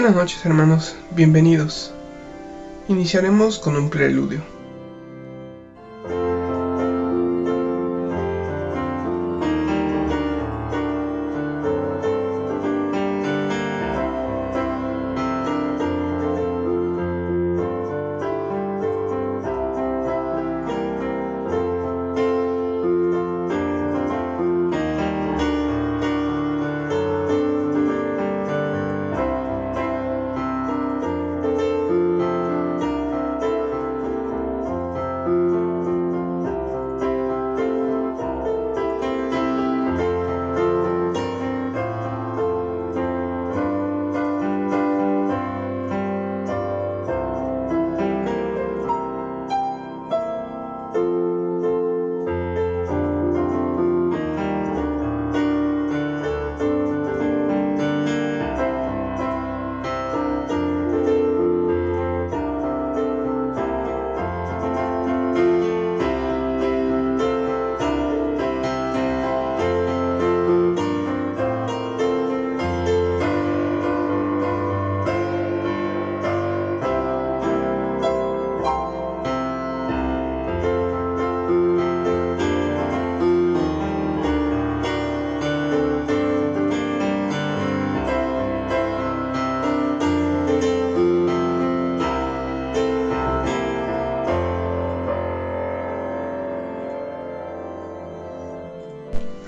Buenas noches, hermanos, bienvenidos. Iniciaremos con un preludio.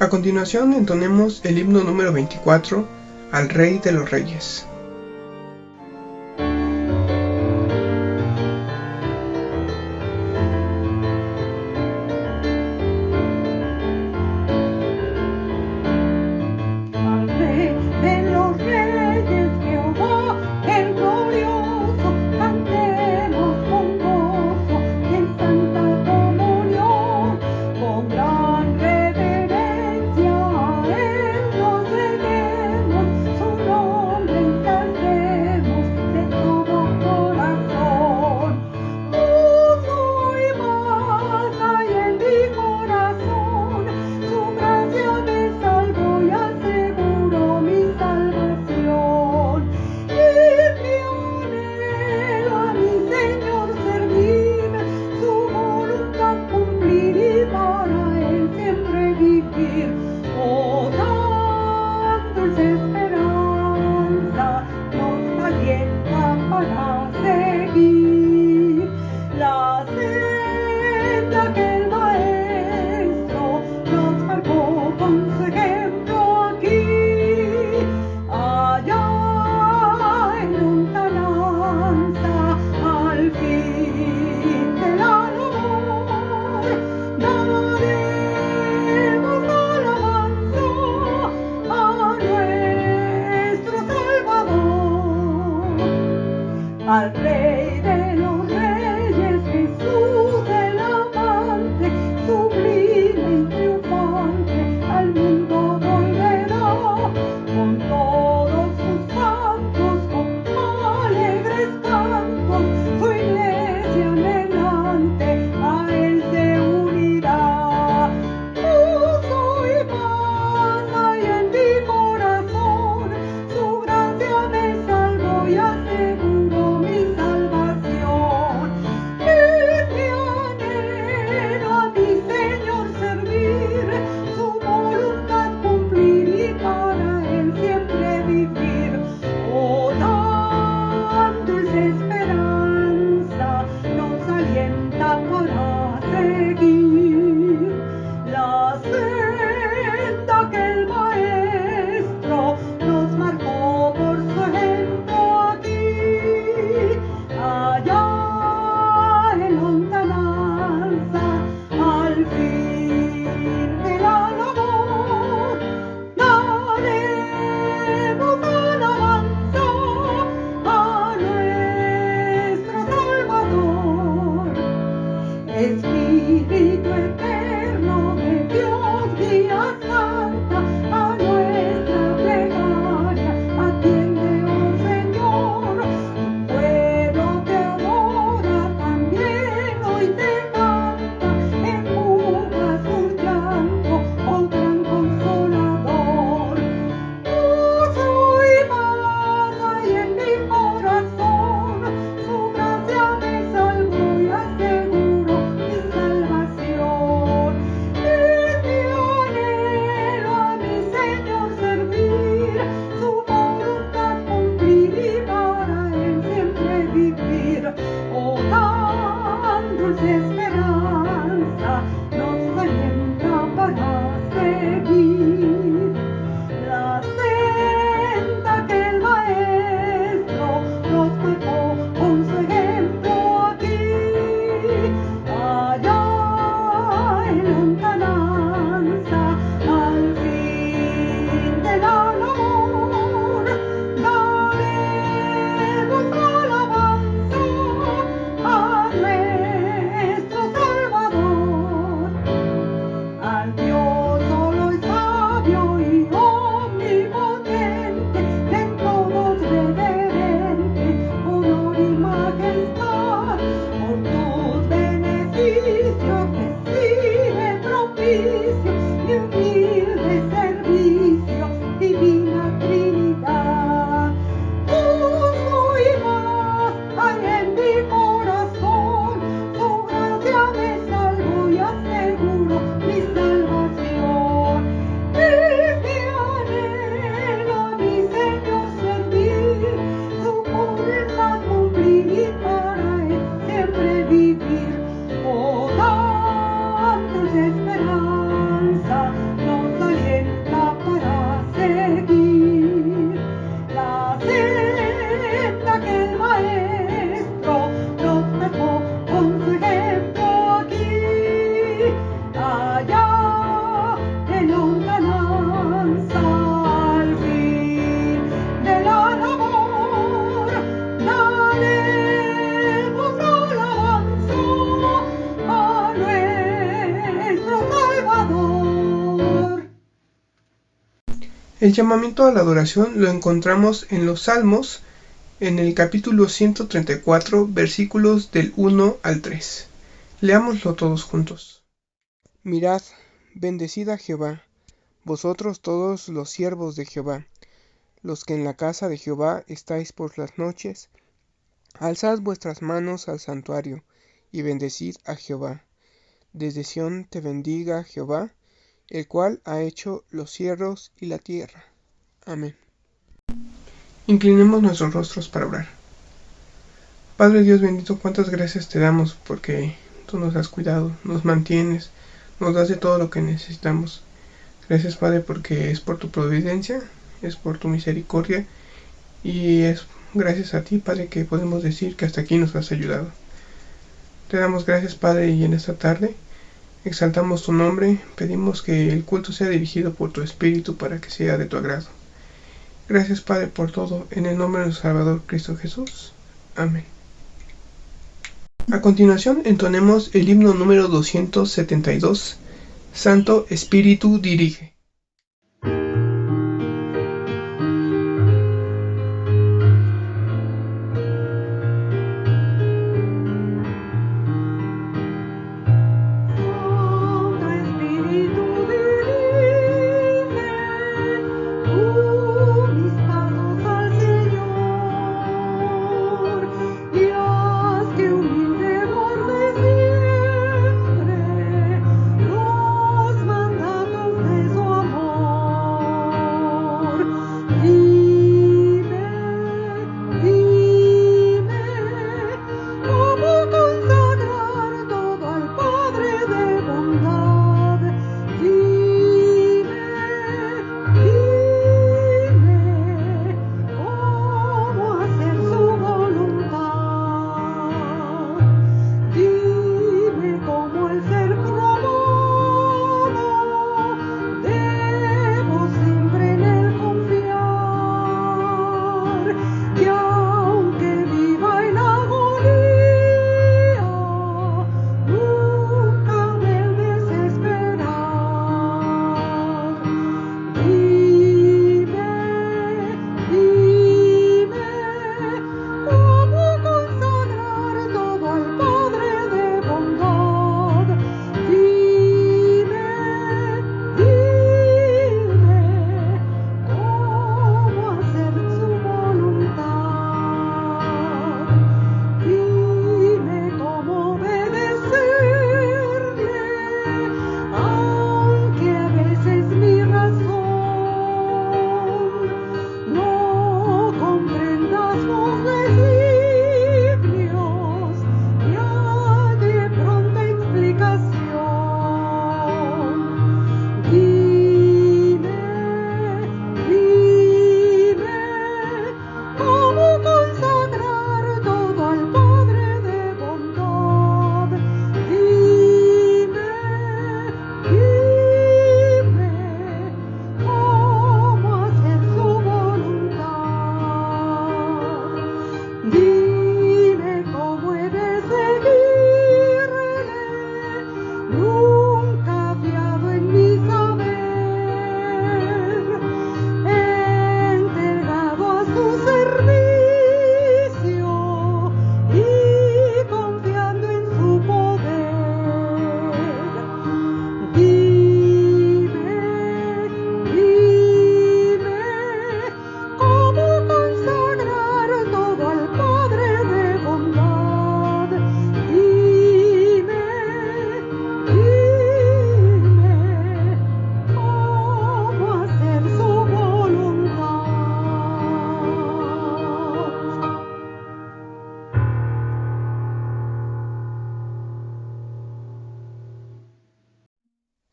A continuación entonemos el himno número 24 al Rey de los Reyes. Al Rey de los Reyes, Jesús el amante, sublime y triunfante, al mundo volverá, con todos sus santos, con alegres cantos, su iglesia anhelante, a él se unirá. Gozo y paz hay en mi corazón, su gracia me salvó y aseguró mi salvación. El llamamiento a la adoración lo encontramos en los Salmos, en el capítulo 134, versículos del 1 al 3. Leámoslo todos juntos. Mirad, bendecid a Jehová, vosotros todos los siervos de Jehová, los que en la casa de Jehová estáis por las noches. Alzad vuestras manos al santuario, y bendecid a Jehová. Desde Sión te bendiga Jehová, el cual ha hecho los cielos y la tierra. Amén. Inclinemos nuestros rostros para orar. Padre Dios bendito, cuántas gracias te damos porque tú nos has cuidado, nos mantienes, nos das de todo lo que necesitamos. Gracias, Padre, porque es por tu providencia, es por tu misericordia y es gracias a ti, Padre, que podemos decir que hasta aquí nos has ayudado. Te damos gracias, Padre, y en esta tarde exaltamos tu nombre, pedimos que el culto sea dirigido por tu Espíritu para que sea de tu agrado. Gracias, Padre, por todo, en el nombre de nuestro Salvador Cristo Jesús. Amén. A continuación entonemos el himno número 272, Santo Espíritu dirige.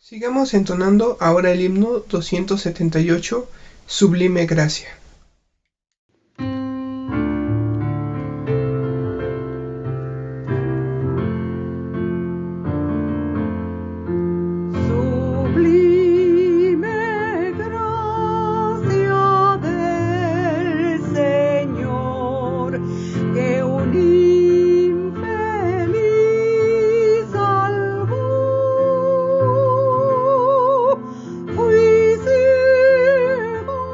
Sigamos entonando ahora el himno 278, Sublime Gracia. Fui ciego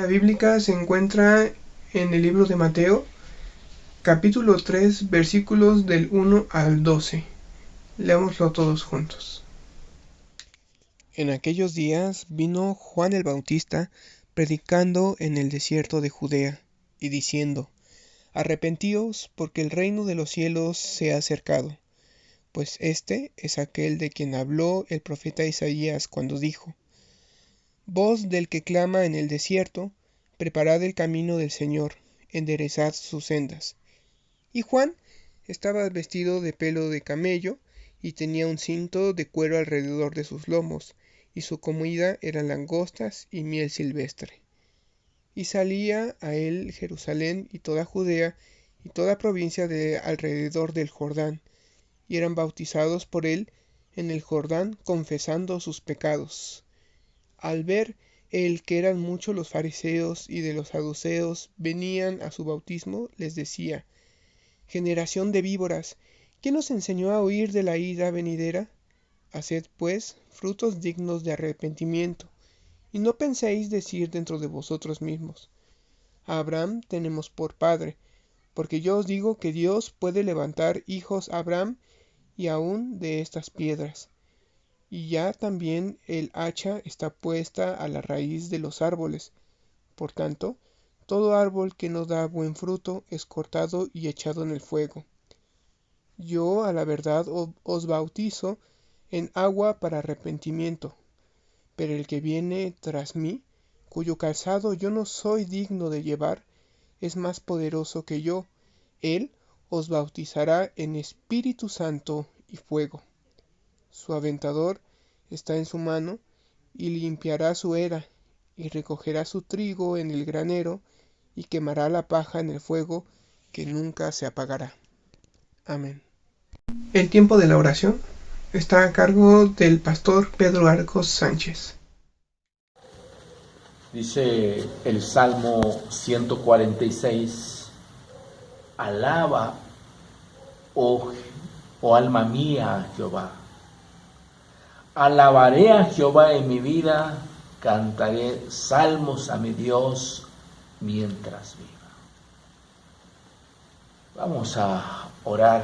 bíblica se encuentra en el libro de Mateo, capítulo 3, versículos del 1 al 12. Leámoslo todos juntos. En aquellos días vino Juan el Bautista predicando en el desierto de Judea y diciendo: Arrepentíos, porque el reino de los cielos se ha acercado. Pues este es aquel de quien habló el profeta Isaías cuando dijo: Voz del que clama en el desierto, preparad el camino del Señor, enderezad sus sendas. Y Juan estaba vestido de pelo de camello y tenía un cinto de cuero alrededor de sus lomos, y su comida eran langostas y miel silvestre. Y salía a él Jerusalén y toda Judea y toda provincia de alrededor del Jordán, y eran bautizados por él en el Jordán, confesando sus pecados. Al ver él que eran muchos los fariseos y de los saduceos venían a su bautismo, les decía: Generación de víboras, ¿quién os enseñó a huir de la ira venidera? Haced, pues, frutos dignos de arrepentimiento, y no penséis decir dentro de vosotros mismos: A Abraham tenemos por padre, porque yo os digo que Dios puede levantar hijos a Abraham y aun de estas piedras. Y ya también el hacha está puesta a la raíz de los árboles. Por tanto, todo árbol que no da buen fruto es cortado y echado en el fuego. Yo a la verdad os bautizo en agua para arrepentimiento, pero el que viene tras mí, cuyo calzado yo no soy digno de llevar, es más poderoso que yo. Él os bautizará en Espíritu Santo y fuego. Su aventador está en su mano, y limpiará su era, y recogerá su trigo en el granero, y quemará la paja en el fuego, que nunca se apagará. Amén. El tiempo de la oración está a cargo del pastor Pedro Arcos Sánchez. Dice el Salmo 146: Alaba, oh alma mía, a Jehová. Alabaré a Jehová en mi vida, cantaré salmos a mi Dios mientras viva. Vamos a orar,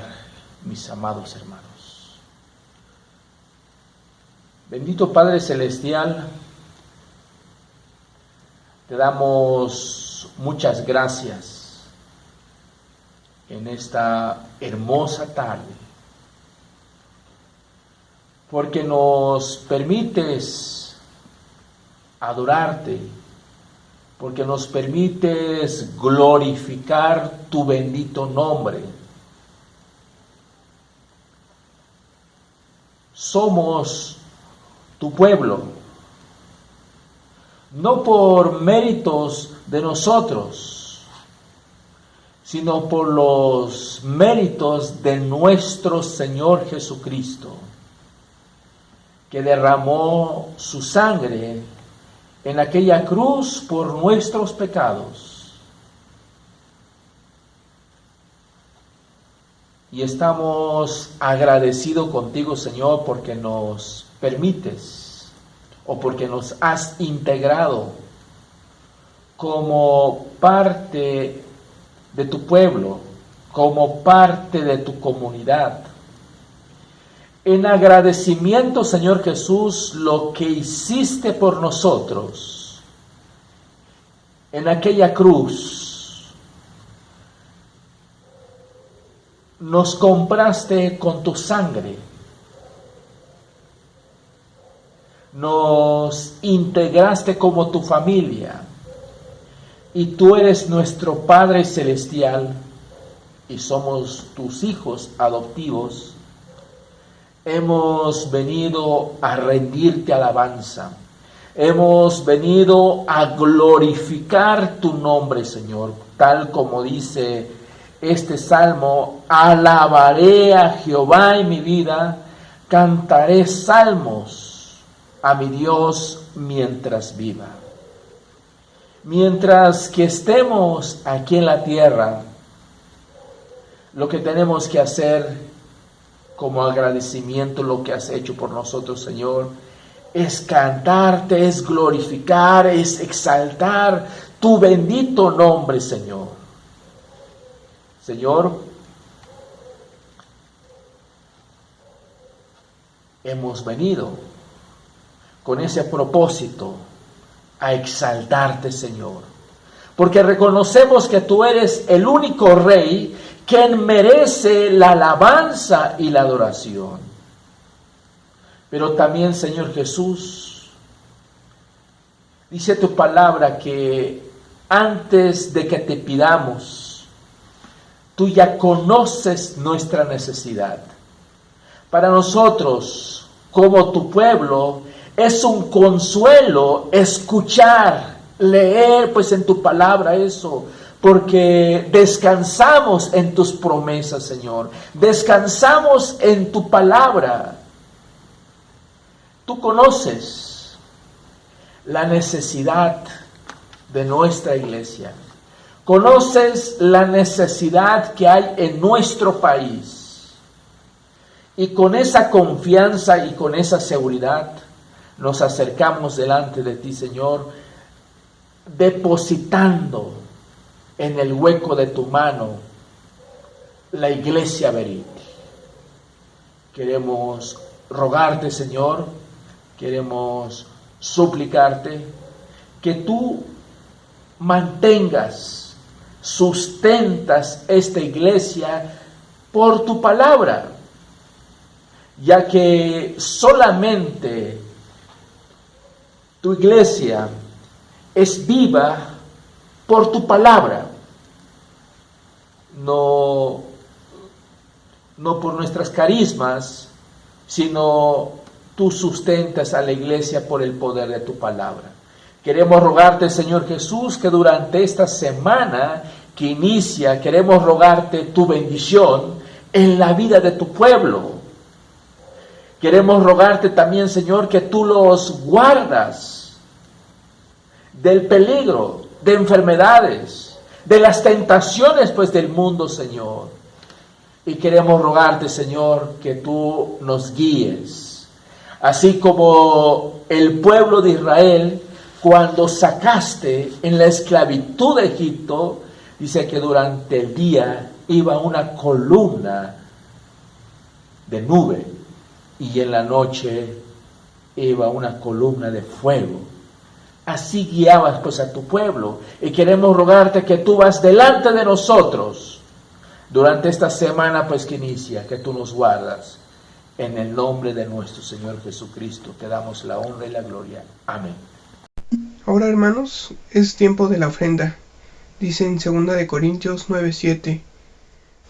mis amados hermanos. Bendito Padre Celestial, te damos muchas gracias en esta hermosa tarde, porque nos permites adorarte, porque nos permites glorificar tu bendito nombre. Somos tu pueblo, no por méritos de nosotros, sino por los méritos de nuestro Señor Jesucristo, que derramó su sangre en aquella cruz por nuestros pecados. Y estamos agradecidos contigo, Señor, porque nos permites o porque nos has integrado como parte de tu pueblo, como parte de tu comunidad. En agradecimiento, Señor Jesús, lo que hiciste por nosotros en aquella cruz. Nos compraste con tu sangre. Nos integraste como tu familia. Y tú eres nuestro Padre Celestial y somos tus hijos adoptivos. Hemos venido a rendirte alabanza. Hemos venido a glorificar tu nombre, Señor. Tal como dice este salmo: alabaré a Jehová en mi vida, cantaré salmos a mi Dios mientras viva. Mientras que estemos aquí en la tierra, lo que tenemos que hacer como agradecimiento lo que has hecho por nosotros, Señor, es cantarte, es glorificar, es exaltar tu bendito nombre, Señor. Señor, hemos venido con ese propósito a exaltarte, Señor, porque reconocemos que tú eres el único Rey quien merece la alabanza y la adoración. Pero también, Señor Jesús, dice tu palabra que antes de que te pidamos, tú ya conoces nuestra necesidad. Para nosotros, como tu pueblo, es un consuelo escuchar, leer pues en tu palabra eso, porque descansamos en tus promesas, Señor. Descansamos en tu palabra. Tú conoces la necesidad de nuestra iglesia. Conoces la necesidad que hay en nuestro país. Y con esa confianza y con esa seguridad nos acercamos delante de ti, Señor, depositando en el hueco de tu mano la iglesia Berit. Queremos rogarte, Señor, queremos suplicarte que tú mantengas, sustentas esta iglesia por tu palabra, ya que solamente tu iglesia es viva por tu palabra, no por nuestras carismas, sino tú sustentas a la iglesia por el poder de tu palabra. Queremos rogarte, Señor Jesús, que durante esta semana que inicia, queremos rogarte tu bendición en la vida de tu pueblo. Queremos rogarte también, Señor, que tú los guardas del peligro, de enfermedades, de las tentaciones pues del mundo, Señor. Y queremos rogarte, Señor, que tú nos guíes. Así como el pueblo de Israel, cuando sacaste en la esclavitud de Egipto, dice que durante el día iba una columna de nube y en la noche iba una columna de fuego. Así guiabas pues a tu pueblo, y queremos rogarte que tú vas delante de nosotros durante esta semana pues que inicia, que tú nos guardas. En el nombre de nuestro Señor Jesucristo te damos la honra y la gloria. Amén. Ahora, hermanos, es tiempo de la ofrenda. Dice en 2 de Corintios 9:7,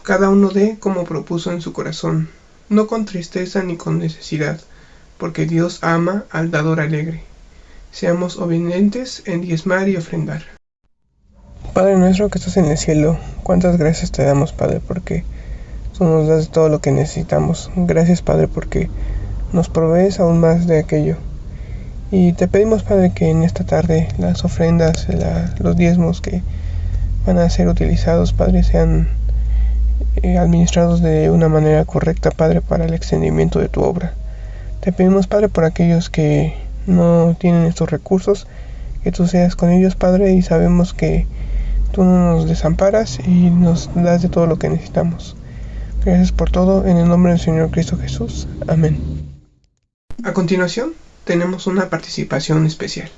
cada uno dé como propuso en su corazón, no con tristeza ni con necesidad, porque Dios ama al dador alegre. Seamos obedientes en diezmar y ofrendar. Padre nuestro que estás en el cielo, cuántas gracias te damos, Padre, porque tú nos das todo lo que necesitamos. Gracias, Padre, porque nos provees aún más de aquello. Y te pedimos, Padre, que en esta tarde las ofrendas, los diezmos que van a ser utilizados, Padre, sean administrados de una manera correcta, Padre, para el extendimiento de tu obra. Te pedimos, Padre, por aquellos que no tienen estos recursos, que tú seas con ellos, Padre, y sabemos que tú no nos desamparas y nos das de todo lo que necesitamos. Gracias por todo, en el nombre del Señor Cristo Jesús. Amén. A continuación, tenemos una participación especial.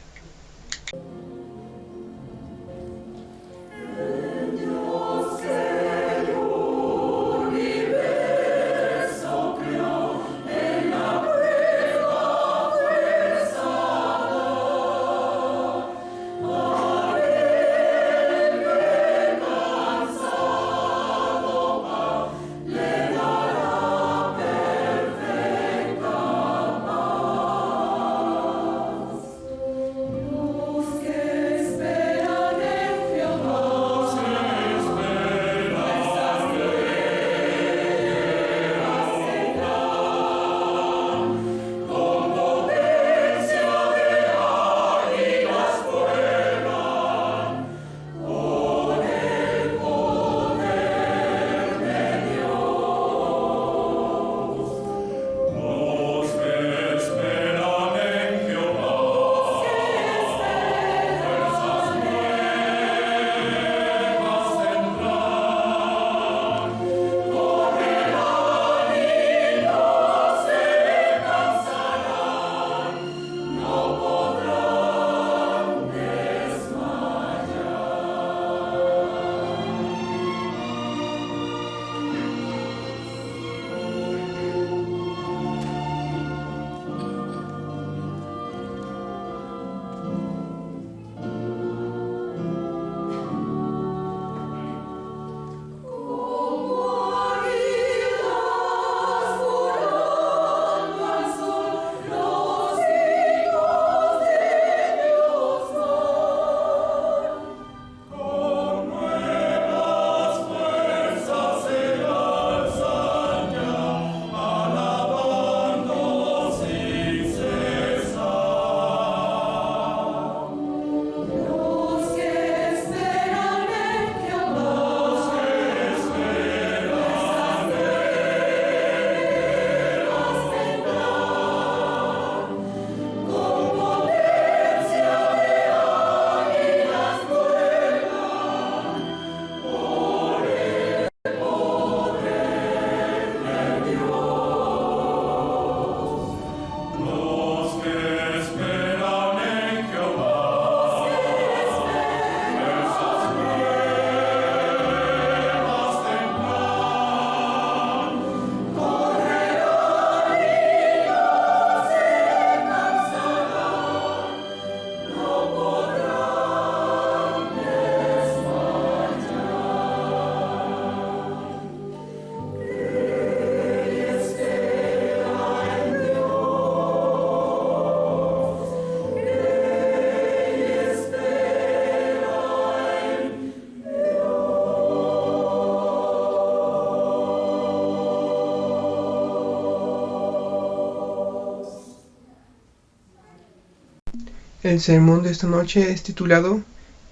El sermón de esta noche es titulado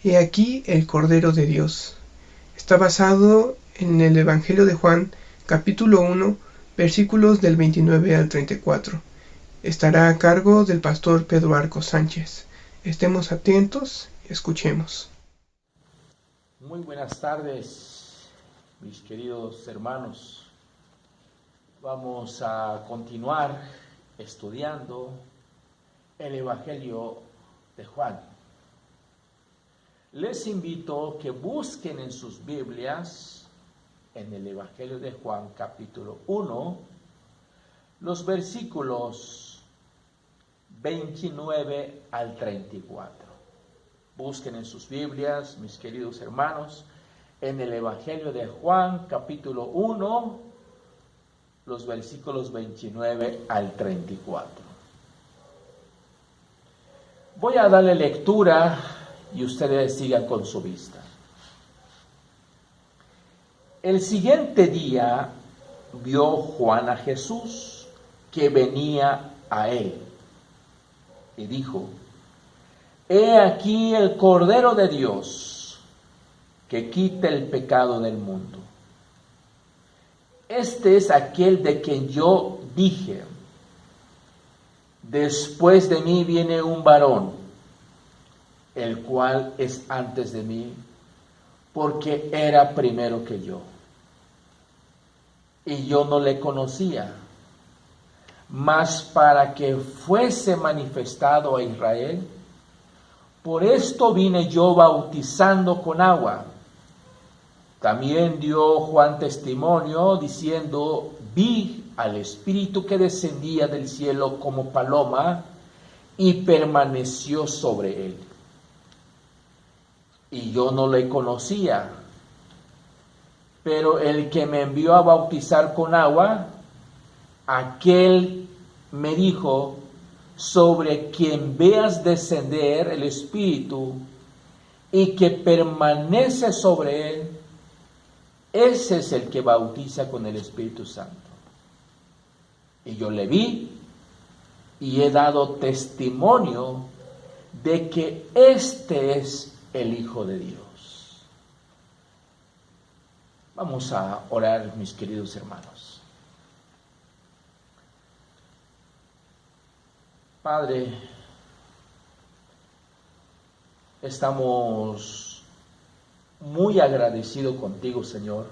He aquí el Cordero de Dios. Está basado en el Evangelio de Juan, capítulo 1, versículos del 29 al 34. Estará a cargo del pastor Pedro Arcos Sánchez. Estemos atentos y escuchemos. Muy buenas tardes, mis queridos hermanos. Vamos a continuar estudiando el Evangelio de Juan. Les invito a que busquen en sus Biblias, en el Evangelio de Juan, capítulo 1, los versículos 29 al 34. Busquen en sus Biblias, mis queridos hermanos, en el Evangelio de Juan, capítulo 1, los versículos 29 al 34. Voy a darle lectura y ustedes sigan con su vista. El siguiente día vio Juan a Jesús que venía a él y dijo: He aquí el Cordero de Dios que quita el pecado del mundo. Este es aquel de quien yo dije: Después de mí viene un varón, el cual es antes de mí, porque era primero que yo. Y yo no le conocía, mas para que fuese manifestado a Israel, por esto vine yo bautizando con agua. También dio Juan testimonio diciendo: Vi al Espíritu que descendía del cielo como paloma y permaneció sobre él. Y yo no le conocía, pero el que me envió a bautizar con agua, aquel me dijo: sobre quien veas descender el Espíritu y que permanece sobre él, ese es el que bautiza con el Espíritu Santo. Y yo le vi y he dado testimonio de que este es el Hijo de Dios. Vamos a orar, mis queridos hermanos. Padre, estamos muy agradecidos contigo, Señor,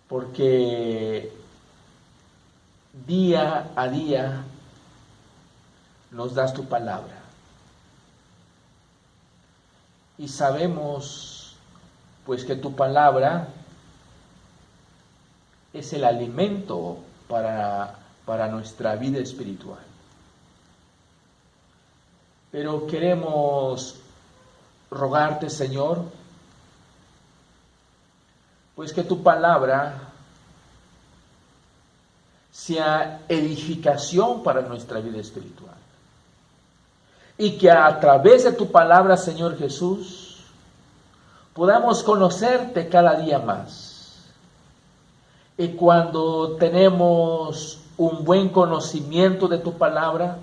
porque día a día nos das tu palabra. Y sabemos, pues, que tu palabra es el alimento para nuestra vida espiritual. Pero queremos rogarte, Señor, pues que tu palabra sea edificación para nuestra vida espiritual. Y que a través de tu palabra, Señor Jesús, podamos conocerte cada día más. Y cuando tenemos un buen conocimiento de tu palabra,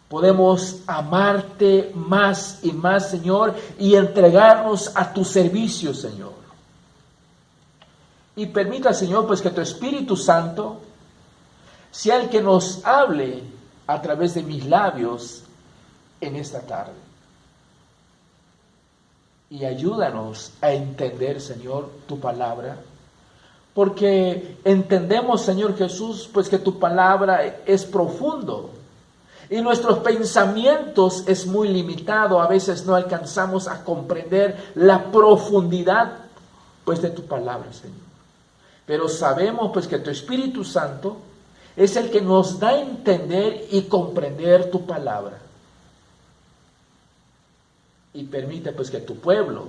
podemos amarte más y más, Señor, y entregarnos a tu servicio, Señor. Y permita, Señor, pues que tu Espíritu Santo sea el que nos hable a través de mis labios en esta tarde. Y ayúdanos a entender, Señor, tu palabra, porque entendemos, Señor Jesús, pues que tu palabra es profundo y nuestros pensamientos es muy limitado. A veces no alcanzamos a comprender la profundidad, pues, de tu palabra, Señor. Pero sabemos, pues, que tu Espíritu Santo es el que nos da a entender y comprender tu palabra. Y permite, pues, que tu pueblo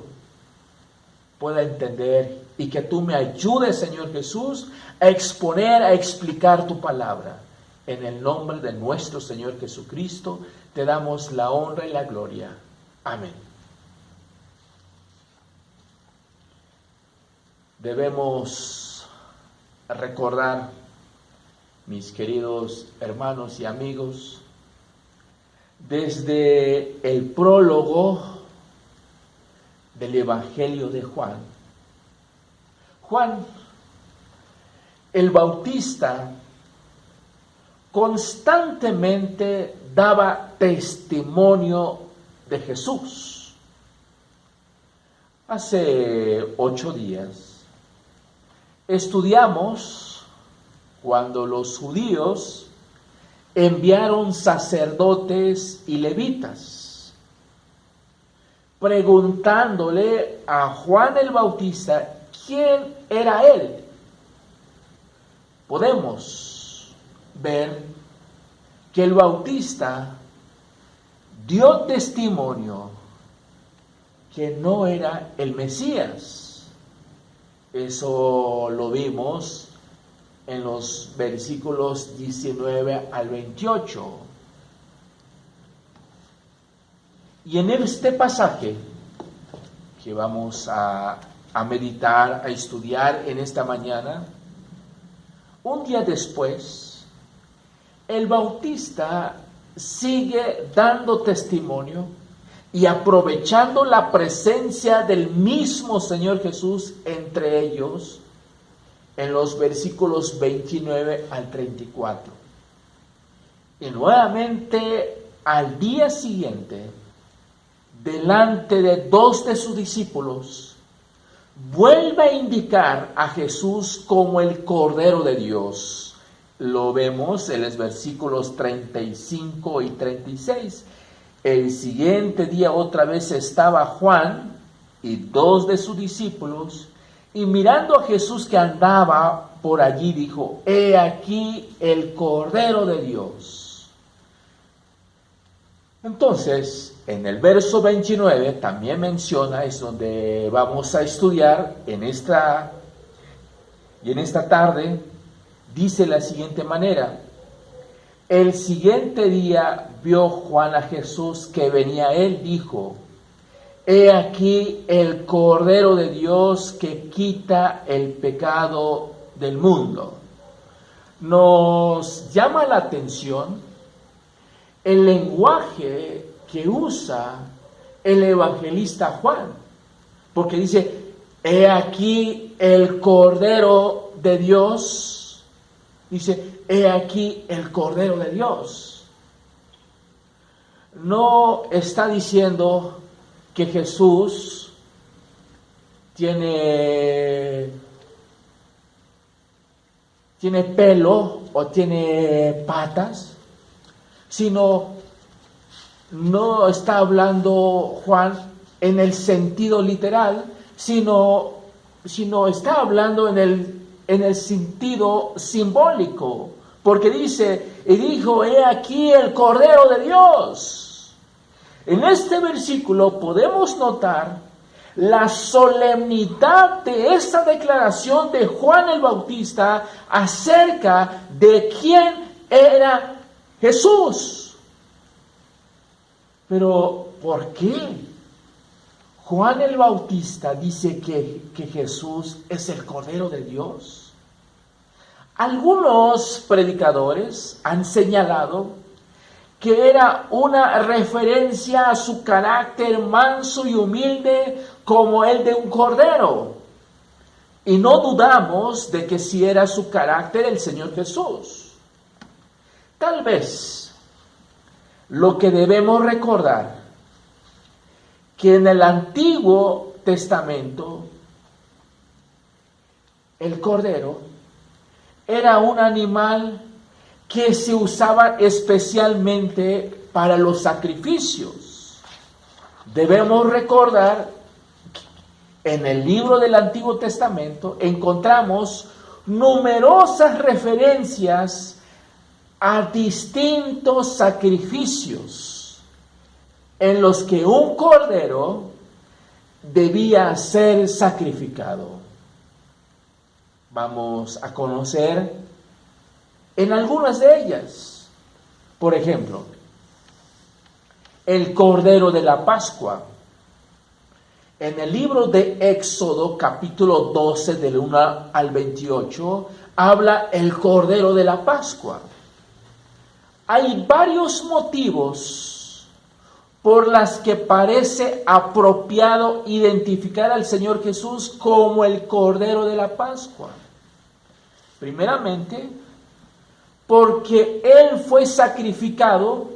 pueda entender y que tú me ayudes, Señor Jesús, a exponer, a explicar tu palabra. En el nombre de nuestro Señor Jesucristo, te damos la honra y la gloria. Amén. Debemos recordar, mis queridos hermanos y amigos, desde el prólogo del Evangelio de Juan. Juan el Bautista constantemente daba testimonio de Jesús. Hace 8 días estudiamos cuando los judíos enviaron sacerdotes y levitas preguntándole a Juan el Bautista quién era él. Podemos ver que el Bautista dio testimonio que no era el Mesías. Eso lo vimos en los versículos 19 al 28. Y en este pasaje que vamos a meditar, a estudiar en esta mañana, un día después, el Bautista sigue dando testimonio y aprovechando la presencia del mismo Señor Jesús entre ellos, en los versículos 29 al 34. Y nuevamente, al día siguiente, delante de 2 de sus discípulos, vuelve a indicar a Jesús como el Cordero de Dios. Lo vemos en los versículos 35 y 36. El siguiente día otra vez estaba Juan y 2 de sus discípulos, y mirando a Jesús que andaba por allí, dijo: He aquí el Cordero de Dios. Entonces, en el verso 29 también menciona, es donde vamos a estudiar en esta tarde, dice la siguiente manera: el siguiente día vio Juan a Jesús que venía a él, dijo: He aquí el Cordero de Dios que quita el pecado del mundo. Nos llama la atención el lenguaje que usa el evangelista Juan, porque dice: he aquí el Cordero de Dios. Dice: he aquí el Cordero de Dios. No está diciendo que Jesús tiene pelo o tiene patas, sino no está hablando Juan en el sentido literal, sino está hablando en el sentido simbólico, porque dice: y dijo: he aquí el Cordero de Dios. En este versículo podemos notar la solemnidad de esta declaración de Juan el Bautista acerca de quién era Jesús. Pero, ¿por qué Juan el Bautista dice que Jesús es el Cordero de Dios? Algunos predicadores han señalado que era una referencia a su carácter manso y humilde como el de un cordero. Y no dudamos de que si era su carácter el Señor Jesús. Tal vez lo que debemos recordar, que en el Antiguo Testamento el cordero era un animal que se usaba especialmente para los sacrificios. Debemos recordar que en el libro del Antiguo Testamento encontramos numerosas referencias a distintos sacrificios en los que un cordero debía ser sacrificado. Vamos a conocer en algunas de ellas. Por ejemplo, el Cordero de la Pascua. En el libro de Éxodo, capítulo 12, del 1 al 28, habla el Cordero de la Pascua. Hay varios motivos por las que parece apropiado identificar al Señor Jesús como el Cordero de la Pascua. Primeramente, porque Él fue sacrificado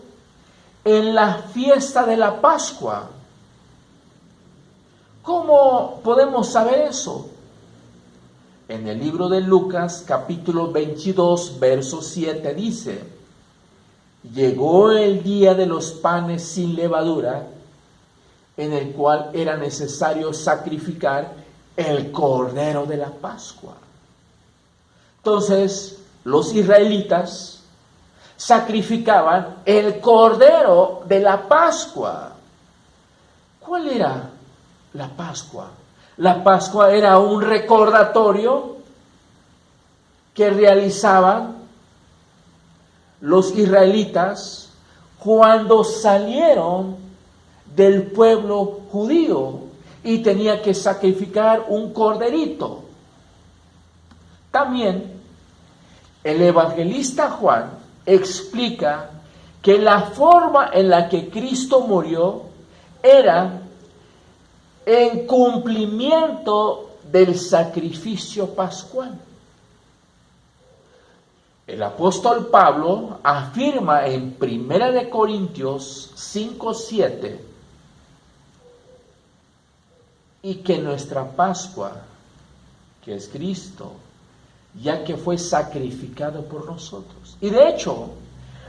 en la fiesta de la Pascua. ¿Cómo podemos saber eso? En el libro de Lucas, capítulo 22, verso 7 dice: llegó el día de los panes sin levadura, en el cual era necesario sacrificar el Cordero de la Pascua. Entonces, los israelitas sacrificaban el Cordero de la Pascua. ¿Cuál era la Pascua? La Pascua era un recordatorio que realizaban los israelitas cuando salieron del pueblo judío y tenía que sacrificar un corderito. También el evangelista Juan explica que la forma en la que Cristo murió era en cumplimiento del sacrificio pascual. El apóstol Pablo afirma en 1 Corintios 5:7 y que nuestra Pascua, que es Cristo, ya que fue sacrificado por nosotros. Y de hecho,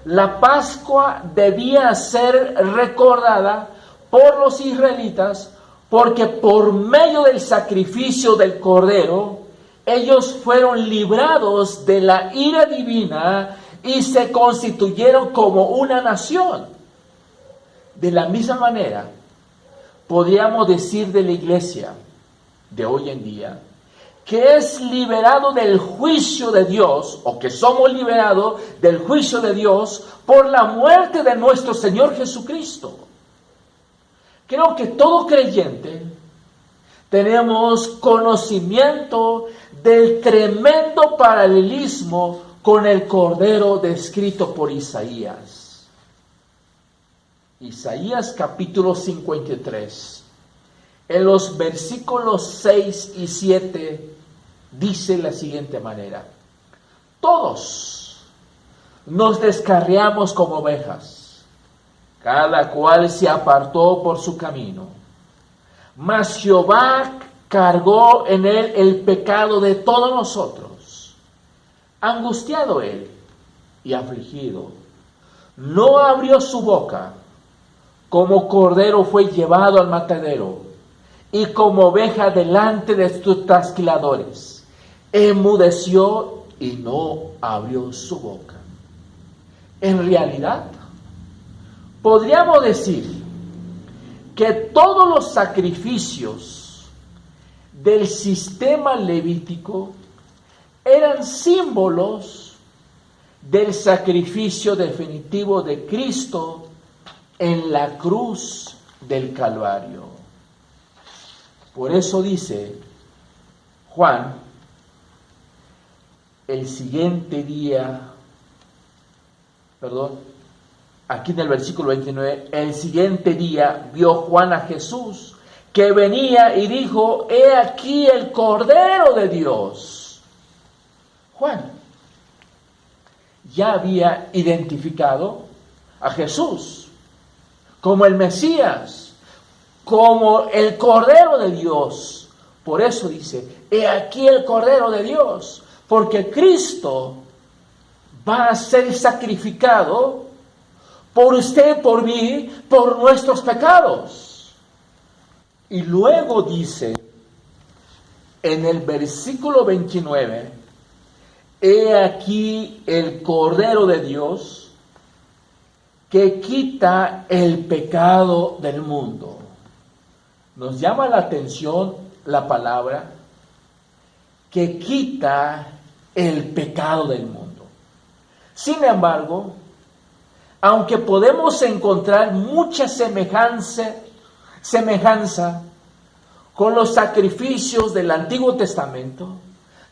la Pascua debía ser recordada por los israelitas porque por medio del sacrificio del Cordero, ellos fueron librados de la ira divina y se constituyeron como una nación. De la misma manera, podríamos decir de la iglesia de hoy en día, que es liberado del juicio de Dios, o que somos liberados del juicio de Dios por la muerte de nuestro Señor Jesucristo. Creo que todo creyente tenemos conocimiento del tremendo paralelismo con el Cordero descrito por Isaías. Isaías capítulo 53, en los versículos 6 y 7, dice la siguiente manera: todos nos descarriamos como ovejas, cada cual se apartó por su camino, mas Jehová cargó en él el pecado de todos nosotros. Angustiado él y afligido, no abrió su boca. Como cordero fue llevado al matadero, y como oveja delante de sus trasquiladores, enmudeció y no abrió su boca. En realidad, podríamos decir que todos los sacrificios del sistema levítico eran símbolos del sacrificio definitivo de Cristo en la cruz del Calvario. Por eso dice Juan, aquí en el versículo 29, el siguiente día vio Juan a Jesús que venía y dijo: he aquí el Cordero de Dios. Juan ya había identificado a Jesús como el Mesías, como el Cordero de Dios. Por eso dice: he aquí el Cordero de Dios, porque Cristo va a ser sacrificado por usted, por mí, por nuestros pecados. Y luego dice en el versículo 29, he aquí el Cordero de Dios que quita el pecado del mundo. Nos llama la atención la palabra que quita el pecado del mundo. Sin embargo, aunque podemos encontrar mucha semejanza con los sacrificios del Antiguo Testamento,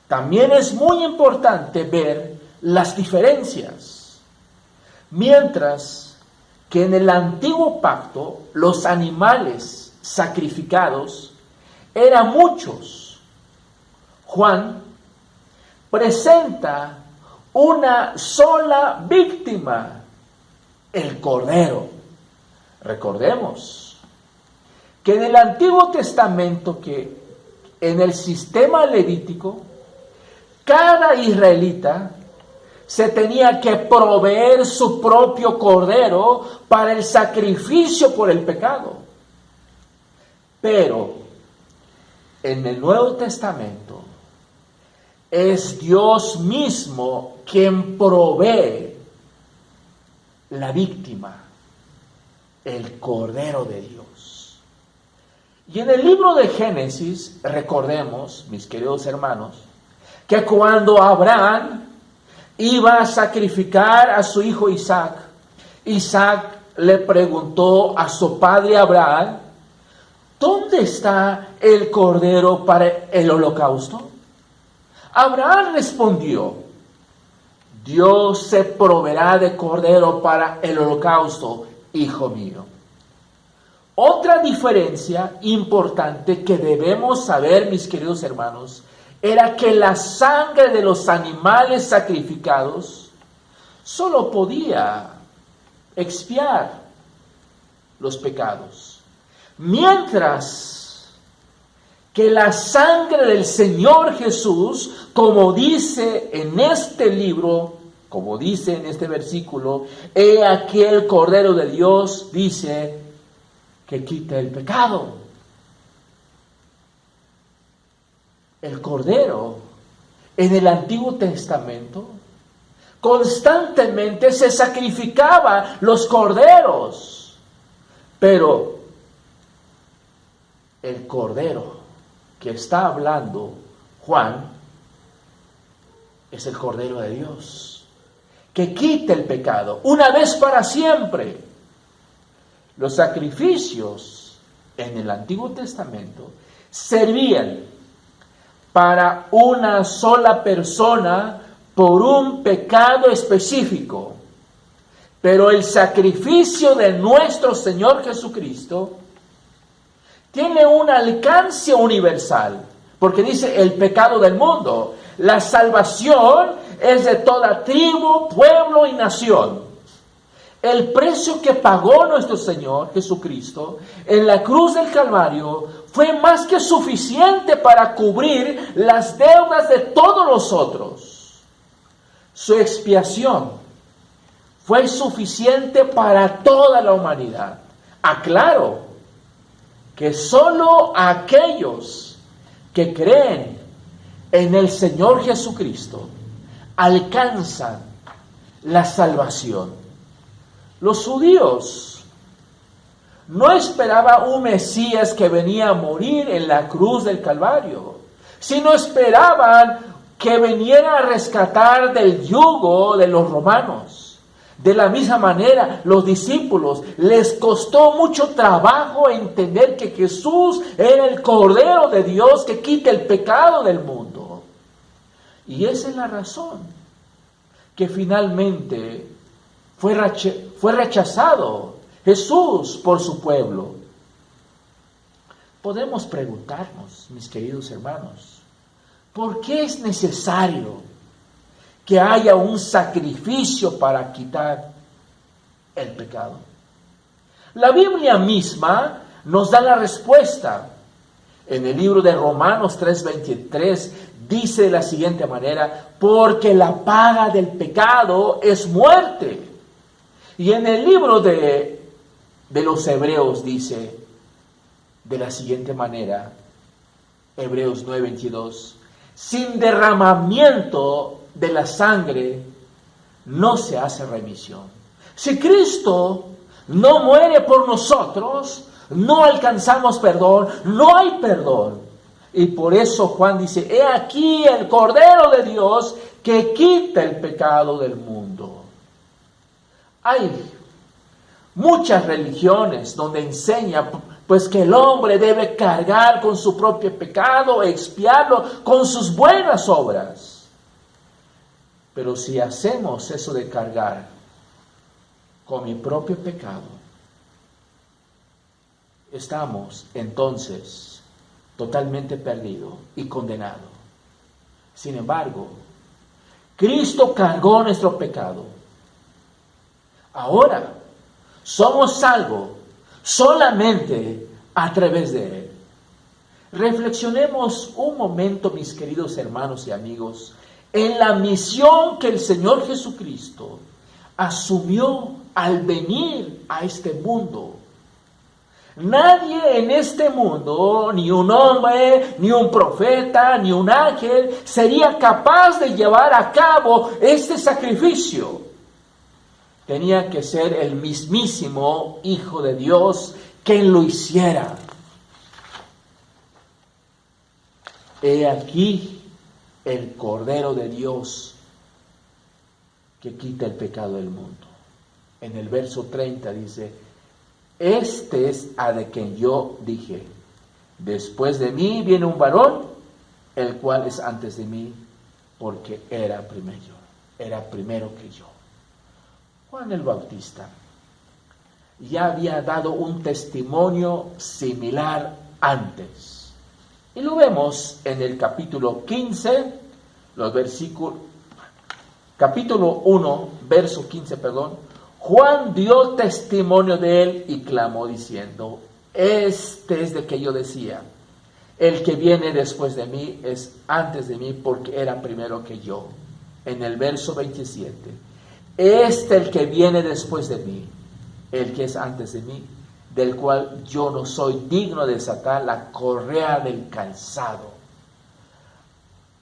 también es muy importante ver las diferencias. Mientras que en el antiguo pacto los animales sacrificados eran muchos. Juan presenta una sola víctima, el Cordero. Recordemos que en el Antiguo Testamento, que en el sistema levítico, cada israelita se tenía que proveer su propio cordero para el sacrificio por el pecado. Pero en el Nuevo Testamento es Dios mismo quien provee la víctima, el Cordero de Dios. Y en el libro de Génesis, recordemos, mis queridos hermanos, que cuando Abraham iba a sacrificar a su hijo Isaac, Isaac le preguntó a su padre Abraham, ¿dónde está el cordero para el holocausto? Abraham respondió, Dios se proveerá de cordero para el holocausto, hijo mío. Otra diferencia importante que debemos saber, mis queridos hermanos, era que la sangre de los animales sacrificados solo podía expiar los pecados, mientras que la sangre del Señor Jesús, como dice en este libro, como dice en este versículo, he aquí el Cordero de Dios, dice, que quita el pecado. El Cordero en el Antiguo Testamento constantemente se sacrificaba los corderos, pero el Cordero que está hablando Juan es el Cordero de Dios, que quita el pecado una vez para siempre. Los sacrificios en el Antiguo Testamento servían para una sola persona por un pecado específico. Pero el sacrificio de nuestro Señor Jesucristo tiene un alcance universal, porque dice el pecado del mundo. La salvación es de toda tribu, pueblo y nación. El precio que pagó nuestro Señor Jesucristo en la cruz del Calvario fue más que suficiente para cubrir las deudas de todos nosotros. Su expiación fue suficiente para toda la humanidad. Aclaro que solo aquellos que creen en el Señor Jesucristo alcanzan la salvación. Los judíos no esperaban un Mesías que venía a morir en la cruz del Calvario, sino esperaban que viniera a rescatar del yugo de los romanos. De la misma manera, los discípulos les costó mucho trabajo entender que Jesús era el Cordero de Dios que quita el pecado del mundo. Y esa es la razón que finalmente fue rechazado Jesús por su pueblo. Podemos preguntarnos, mis queridos hermanos, ¿por qué es necesario que haya un sacrificio para quitar el pecado? La Biblia misma nos da la respuesta. En el libro de Romanos 3:23 dice de la siguiente manera, porque la paga del pecado es muerte. Y en el libro de los Hebreos dice de la siguiente manera, Hebreos 9:22, sin derramamiento de la sangre no se hace remisión. Si Cristo no muere por nosotros, no alcanzamos perdón, no hay perdón. Y por eso Juan dice, he aquí el Cordero de Dios que quita el pecado del mundo. Hay muchas religiones donde enseña pues que el hombre debe cargar con su propio pecado, expiarlo con sus buenas obras. Pero si hacemos eso de cargar, con mi propio pecado, estamos entonces totalmente perdidos y condenados. Sin embargo, Cristo cargó nuestro pecado. Ahora somos salvos solamente a través de Él. Reflexionemos un momento, mis queridos hermanos y amigos, en la misión que el Señor Jesucristo asumió al venir a este mundo. Nadie en este mundo, ni un hombre, ni un profeta, ni un ángel, sería capaz de llevar a cabo este sacrificio. Tenía que ser el mismísimo Hijo de Dios quien lo hiciera. He aquí el Cordero de Dios que quita el pecado del mundo. En el verso 30 dice: este es a de quien yo dije, después de mí viene un varón, el cual es antes de mí, porque era primero que yo. Juan el Bautista ya había dado un testimonio similar antes. Y lo vemos en el capítulo 15, capítulo 1, verso 15, Juan dio testimonio de él y clamó diciendo: este es de que yo decía, el que viene después de mí es antes de mí, porque era primero que yo. En el verso 27, el que viene después de mí, el que es antes de mí, del cual yo no soy digno de desatar la correa del calzado.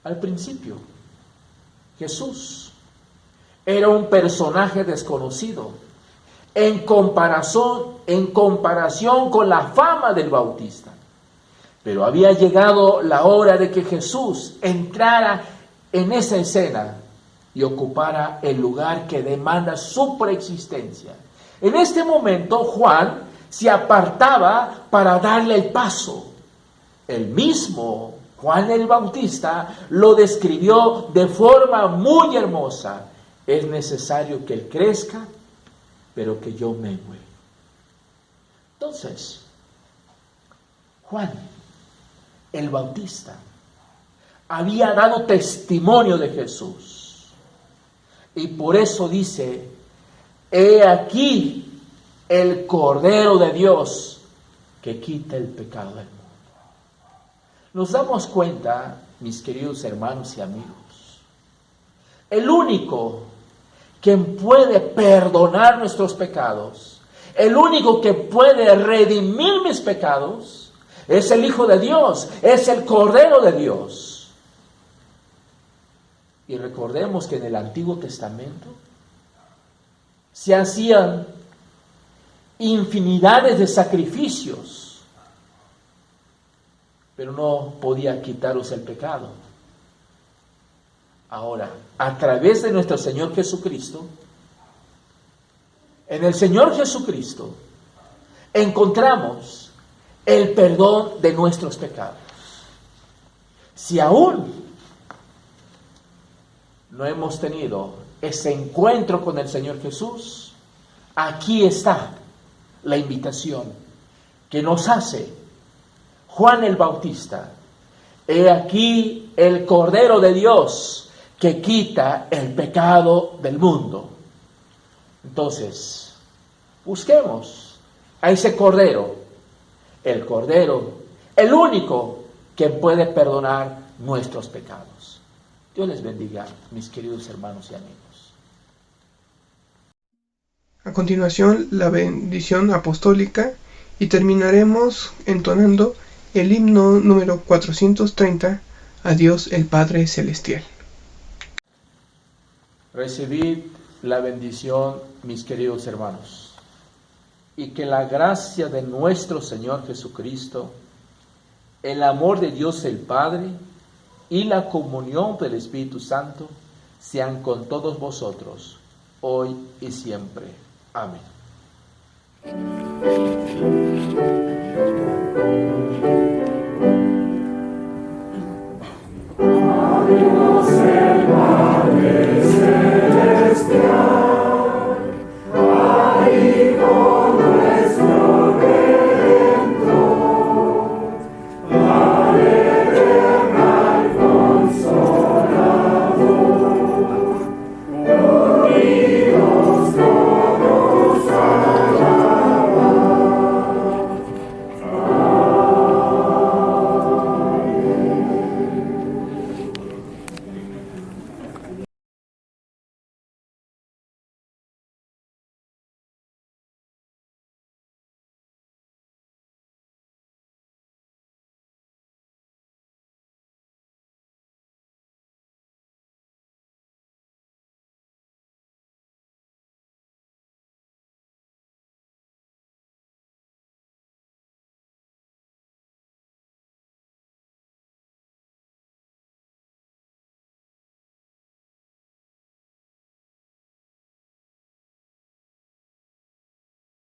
Al principio, Jesús era un personaje desconocido en comparación con la fama del Bautista. Pero había llegado la hora de que Jesús entrara en esa escena y ocupara el lugar que demanda su preexistencia. En este momento, Juan se apartaba para darle el paso. El mismo Juan el Bautista lo describió de forma muy hermosa. Es necesario que Él crezca, pero que yo mengue. Entonces, Juan el Bautista había dado testimonio de Jesús. Y por eso dice: he aquí el Cordero de Dios que quita el pecado del mundo. Nos damos cuenta, mis queridos hermanos y amigos, el único que puede perdonar nuestros pecados, el único que puede redimir mis pecados, es el Hijo de Dios, es el Cordero de Dios. Y recordemos que en el Antiguo Testamento se hacían infinidades de sacrificios, pero no podía quitaros el pecado. Ahora, a través de nuestro Señor Jesucristo, en el Señor Jesucristo encontramos el perdón de nuestros pecados. Si aún no hemos tenido ese encuentro con el Señor Jesús, aquí está la invitación que nos hace Juan el Bautista. He aquí el Cordero de Dios que quita el pecado del mundo. Entonces, busquemos a ese Cordero, el único que puede perdonar nuestros pecados. Dios les bendiga, mis queridos hermanos y amigos. A continuación, la bendición apostólica, y terminaremos entonando el himno número 430, a Dios el Padre Celestial. Recibid la bendición, mis queridos hermanos, y que la gracia de nuestro Señor Jesucristo, el amor de Dios el Padre y la comunión del Espíritu Santo sean con todos vosotros, hoy y siempre. Amén.